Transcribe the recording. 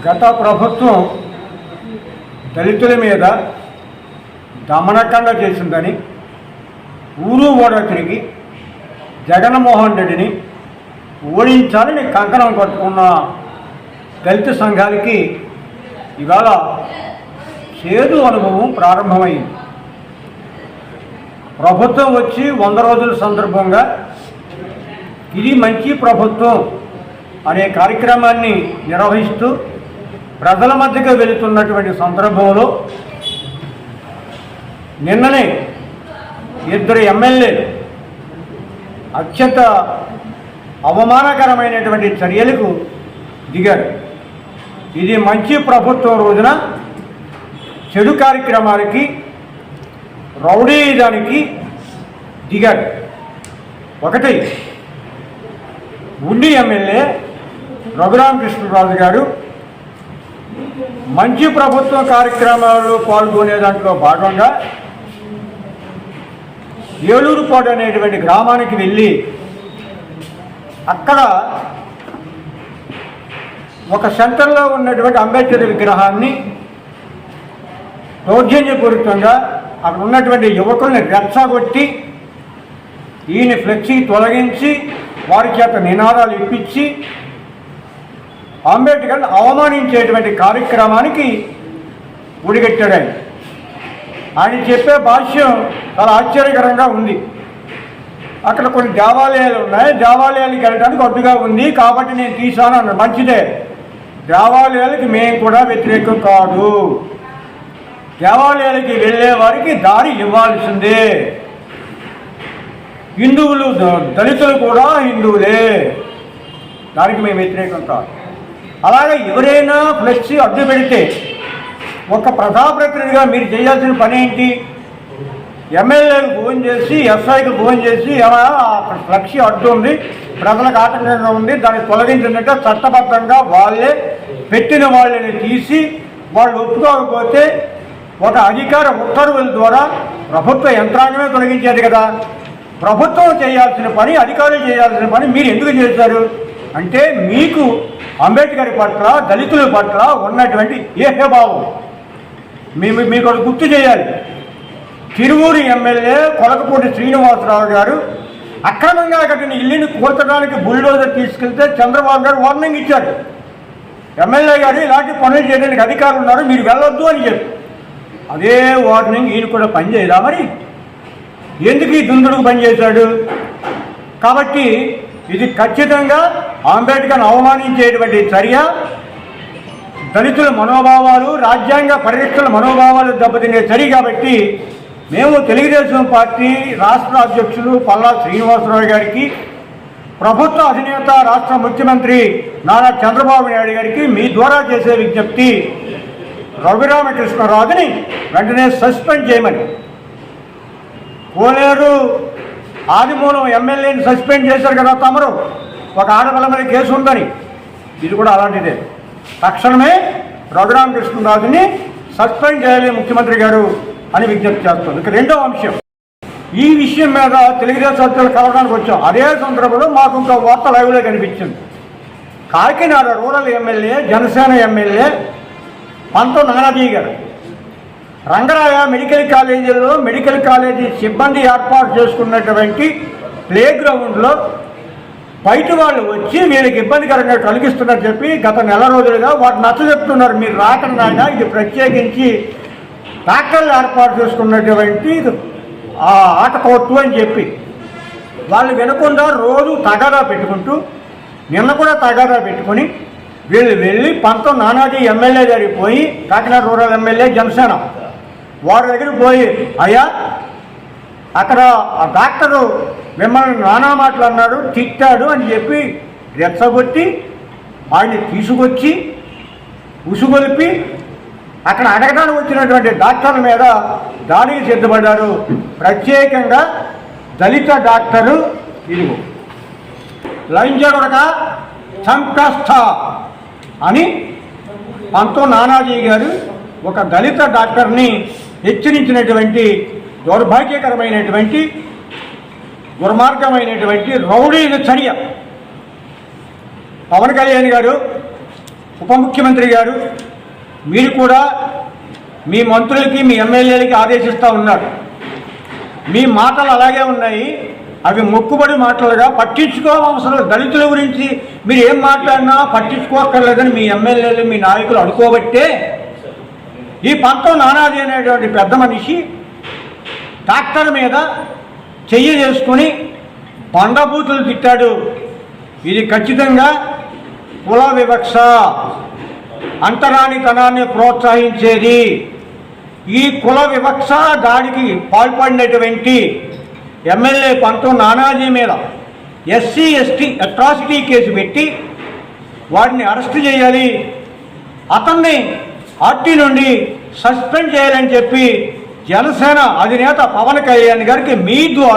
గత ప్రభుత్వం దళితుల మీద దమనకంగా చేసిందని ఊరు ఓడ తిరిగి జగన్మోహన్ రెడ్డిని ఓడించాలని కంకణం కట్టుకున్న దళిత సంఘాలకి ఇవాళ చేదు అనుభవం ప్రారంభమైంది. ప్రభుత్వం వచ్చి 100 రోజుల సందర్భంగా ఇది మంచి ప్రభుత్వం అనే కార్యక్రమాన్ని నిర్వహిస్తూ ప్రజల మధ్యకు వెళుతున్నటువంటి సందర్భంలో నిన్ననే 2 ఎమ్మెల్యేలు అత్యంత అవమానకరమైనటువంటి చర్యలకు దిగారు. ఇది మంచి ప్రభుత్వం రోజున చెడు కార్యక్రమాలకి రౌడీదానికి దిగారు. ఒకటి ఉండి ఎమ్మెల్యే రఘురామకృష్ణరాజు గారు మంచి ప్రభుత్వ కార్యక్రమాల్లో పాల్గొనే దాంట్లో భాగంగా ఏలూరుపాడు అనేటువంటి గ్రామానికి వెళ్ళి అక్కడ ఒక సెంటర్లో ఉన్నటువంటి అంబేద్కర్ విగ్రహాన్ని దౌర్జన్యపూరితంగా అక్కడ ఉన్నటువంటి యువకుల్ని రెచ్చగొట్టి ఈయన ఫ్లెక్సీ తొలగించి వారి చేత నినాదాలు ఇప్పించి అంబేద్కర్ని అవమానించేటువంటి కార్యక్రమానికి ఉడిగట్టాడు. ఆయన చెప్పే భాష్యం చాలా ఆశ్చర్యకరంగా ఉంది. అక్కడ కొన్ని దేవాలయాలు ఉన్నాయి, దేవాలయాలకు వెళ్ళడానికి అడ్డుగా ఉంది కాబట్టి నేను తీశాను అన్నాడు. మంచిదే, దేవాలయాలకి మేము కూడా వ్యతిరేకం కాదు. దేవాలయాలకి వెళ్ళే వారికి దారి ఇవ్వాల్సిందే. హిందువులు దళితులు కూడా హిందువులే, దానికి మేము వ్యతిరేకం కాదు. అలాగే ఎవరైనా ఫ్లెక్సీ అడ్డు పెడితే ఒక ప్రజాప్రతినిధిగా మీరు చేయాల్సిన పని ఏంటి? ఎమ్మెల్యేకి ఫోన్ చేసి, ఎస్ఐకి ఫోన్ చేసి, ఫ్లెక్సీ అడ్డు ఉంది, ప్రజలకు ఆటంకంగా ఉంది, దాన్ని తొలగించినట్టే చట్టబద్ధంగా వాళ్ళే పెట్టిన వాళ్ళని తీసి వాళ్ళు ఒప్పుకోకపోతే ఒక అధికార ఉత్తర్వుల ద్వారా ప్రభుత్వ యంత్రాంగమే తొలగించేది కదా. ప్రభుత్వం చేయాల్సిన పని, అధికారులు చేయాల్సిన పని మీరు ఎందుకు చేశారు అంటే మీకు అంబేద్కర్ పట్ల, దళితుల పట్ల ఉన్నటువంటి ఏహభావం మీకు గుర్తు చేయాలి. తిరువూరు ఎమ్మెల్యే కొలకపూడి శ్రీనివాసరావు గారు అక్రమంగా కట్టిన ఇల్లుని కూల్చడానికి బుల్డోజర్ తీసుకెళ్తే చంద్రబాబు గారు వార్నింగ్ ఇచ్చారు. ఎమ్మెల్యే గారు ఇలాంటి పనులు చేయడానికి అధికారులు ఉన్నారు, మీరు వెళ్ళొద్దు అని చెప్పి అదే వార్నింగ్ ఈయన కూడా పనిచేయదా? మరి ఎందుకు ఈ దుందుడుకు పనిచేశాడు? కాబట్టి ఇది ఖచ్చితంగా అంబేద్కర్ని అవమానించేటువంటి చర్య. దళితుల మనోభావాలు, రాజ్యాంగ పరిరక్షణ మనోభావాలు దెబ్బతినే చర్య. కాబట్టి మేము తెలుగుదేశం పార్టీ రాష్ట్ర అధ్యక్షులు పల్లా శ్రీనివాసరావు గారికి, ప్రభుత్వ అధినేత రాష్ట్ర ముఖ్యమంత్రి నారా చంద్రబాబు నాయుడు గారికి మీ ద్వారా చేసే విజ్ఞప్తి, రఘురామకృష్ణరాజుని వెంటనే సస్పెండ్ చేయమని. కోలేరు ఆదిమూలం ఎమ్మెల్యేని సస్పెండ్ చేశారు కదా తమరు, ఒక ఆడపిల్ల మీద కేసు ఉందని. ఇది కూడా అలాంటిదే. తక్షణమే రఘురామకృష్ణరాజుని సస్పెండ్ చేయాలి ముఖ్యమంత్రి గారు అని విజ్ఞప్తి చేస్తుంది. ఇక రెండో అంశం, ఈ విషయం మీద తెలుగుదేశం సభ్యులు కలవడానికి వచ్చాం. అదే సందర్భంలో మాకు ఇంకో వార్త లైవ్లో కనిపించింది. Kakinada rural MLA, Janasena MLA Pantham Nanaji గారు రంగరాయ మెడికల్ కాలేజీలో మెడికల్ కాలేజీ సిబ్బంది ఏర్పాటు చేసుకున్నటువంటి ప్లే గ్రౌండ్లో బయట వాళ్ళు వచ్చి వీళ్ళకి ఇబ్బందికరంగా కలిగిస్తున్నారు చెప్పి గత నెల రోజులుగా వాటిని నచ్చజెప్తున్నారు. మీరు రాకండి నాయన, ఇది ప్రత్యేకించి డాక్టర్లు ఏర్పాటు చేసుకున్నటువంటి ఆట కోర్టు అని చెప్పి వాళ్ళు వినకుండా రోజు తగాదా పెట్టుకుంటూ, నిన్న కూడా తగాదా పెట్టుకొని వీళ్ళు వెళ్ళి పంతో నానాజీ ఎమ్మెల్యే దగ్గరికి పోయి, కాకినాడ రూరల్ ఎమ్మెల్యే జనసేన వారి దగ్గరికి పోయి, అయ్యా అక్కడ ఆ డాక్టరు మిమ్మల్ని నానా మాటలు అన్నాడు, తిట్టాడు అని చెప్పి రెచ్చగొట్టి ఆయన్ని తీసుకొచ్చి ఉసుగొలిపి అక్కడ అడగడానికి వచ్చినటువంటి డాక్టర్ల మీద దాడికి సిద్ధపడ్డారు. ప్రత్యేకంగా దళిత డాక్టరు ఇదిగో లంచగొడక చంపేస్తా అని పంతో నానాజీ గారు ఒక దళిత డాక్టర్ని హెచ్చరించినటువంటి దౌర్భాగ్యకరమైనటువంటి దుర్మార్గమైనటువంటి రౌడీ చర్య. పవన్ కళ్యాణ్ గారు ఉప ముఖ్యమంత్రి గారు మీరు కూడా మీ మంత్రులకి మీ ఎమ్మెల్యేలకి ఆదేశిస్తూ ఉన్నారు. మీ మాటలు అలాగే ఉన్నాయి, అవి మొక్కుబడి మాటలుగా పట్టించుకోవలసిన దళితుల గురించి మీరు ఏం మాట్లాడినా పట్టించుకోక్కర్లేదని మీ ఎమ్మెల్యేలు మీ నాయకులు అనుకోబట్టే ఈ పంతం నానాజీ అనేటువంటి పెద్ద మనిషి ట్రాక్టర్ మీద చెయ్యి చేసుకుని బండబూతులు తిట్టాడు. ఇది ఖచ్చితంగా కుల వివక్ష, అంటరానితనాన్ని ప్రోత్సహించేది. ఈ కుల వివక్ష దాడికి పాల్పడినటువంటి ఎమ్మెల్యే పంతం నానాజీ మీద ఎస్సీ ఎస్టీ అట్రాసిటీ కేసు పెట్టి వాడిని అరెస్ట్ చేయాలి, అతన్ని పార్టీ నుండి సస్పెండ్ చేయాలని చెప్పి జనసేన అధినేత పవన్ కళ్యాణ్ గారికి మీ ద్వారా